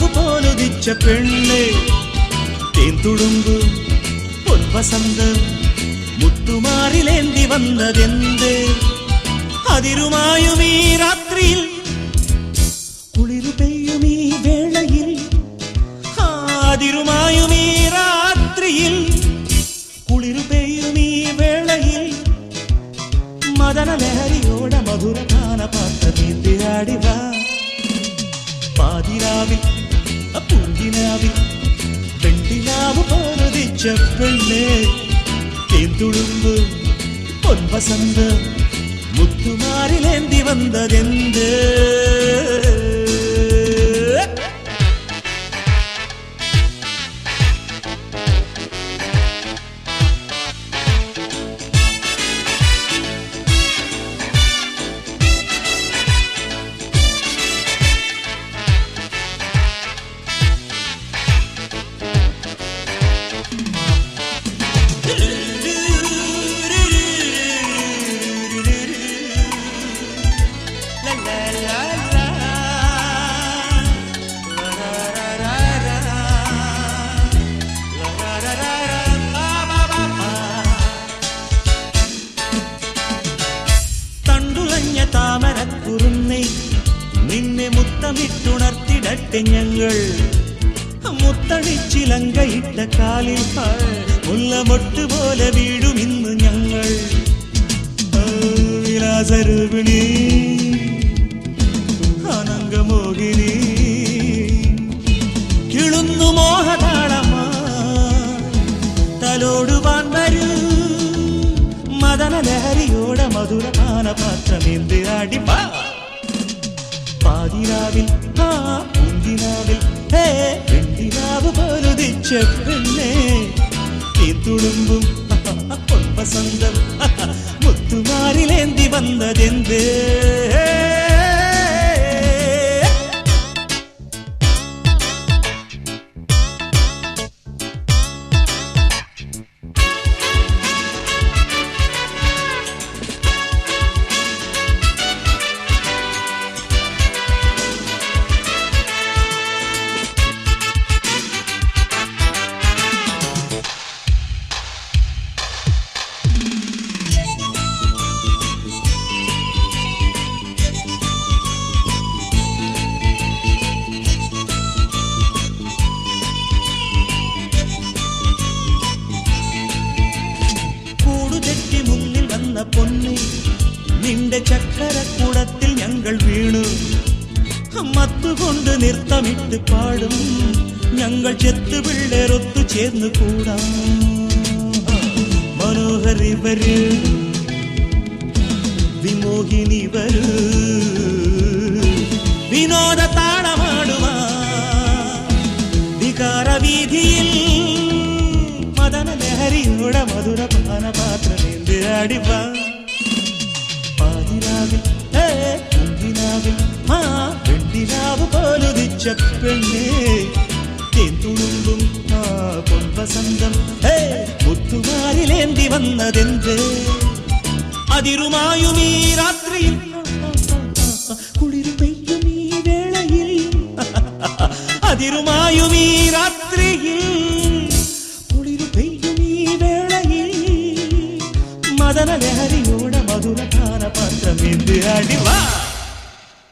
വെണ്ണിലാവ് പോലുദിച്ച പെണ്ണേ തേൻതുളുമ്പ് പൊൻവസന്തം മുത്തുമാറിലേന്തി വന്നതെന്തേ അതിരുമായും ഈ രാത്രിയിൽ കുളിരു പെയ്യും ഈ വേളയിൽ അതിരുമായും ഈ രാത്രിയിൽ കുളിരു പെയ്യും ഈ വേളയിൽ മദന ലഹരിയോടെ മധുരഗാന പാത്രമേന്തിയാടിവ പാതിരാവിൽ പൂങ്കിനാവിൽ വെണ്ണിലാവ് പോലുദിച്ച പെണ്ണേ തേൻതുളുമ്പ് പൊൻവസന്തം മുത്തുമാറിലേന്തി വന്നതെന്ത് താമരക്കുറുന്നേ നിന്നെ മുത്തമിട്ടുണർത്തിടട്ടെ ഞങ്ങൾ മുത്തടിച്ചിലങ്കയിട്ട കാലിൽ മുല്ലമൊട്ട് പോലെ വീഴും ഇന്ന് ഞങ്ങൾ വിലാസരൂപിണി അനങ്കമോഹിനി കിളുന്നു മോഹതാളമാ തലോടുവാൻ വരൂ മദന ലഹരിയോടെ മധുരപാന പാത്രമേന്തിയാടി പാതിരാവിൽ പൂന്തിനാവിൽ വെണ്ണിലാവ് പോലുദിച്ച പെണ്ണേ തേൻതുളുമ്പും പൊൻവസന്തം മുത്തുമാറിലേന്തി വന്നതെന്തേ പൊന്നെ നിന്റെ ചക്കരക്കൂടത്തിൽ ഞങ്ങൾ വീണു മത്തുകൊണ്ട് നൃത്തമിട്ട് പാടും ഞങ്ങൾ ചെത്തുപിള്ളേരൊത്തു ചേർന്ന് കൂടാം മനോഹരി വരൂ വിമോഹിനി വരൂ വിനോദ താളമാടുവാ വികാരവീതിയിൽ മദന ലഹരിയോടെ മധുരപാന പാത്രമേന്തിയാടിവ പാതിരാവിൽ പൂങ്കിനാവിൽ വെണ്ണിലാവ് പോലുദിച്ച പെണ്ണേ തേൻതുളുമ്പും പൊൻവസന്തം മുത്തുമാറിലേന്തി വന്നതെന്ത് അതിരുമായും ഈ രാത്രിയിൽ കുളിരു പെയ്യും ഈ വേളയിൽ അതിരുമായും ഈ രാത്രിയിൽ മദന ലഹരിയോടെ മധുരഗാന പാത്രമേന്തിയാടി വാ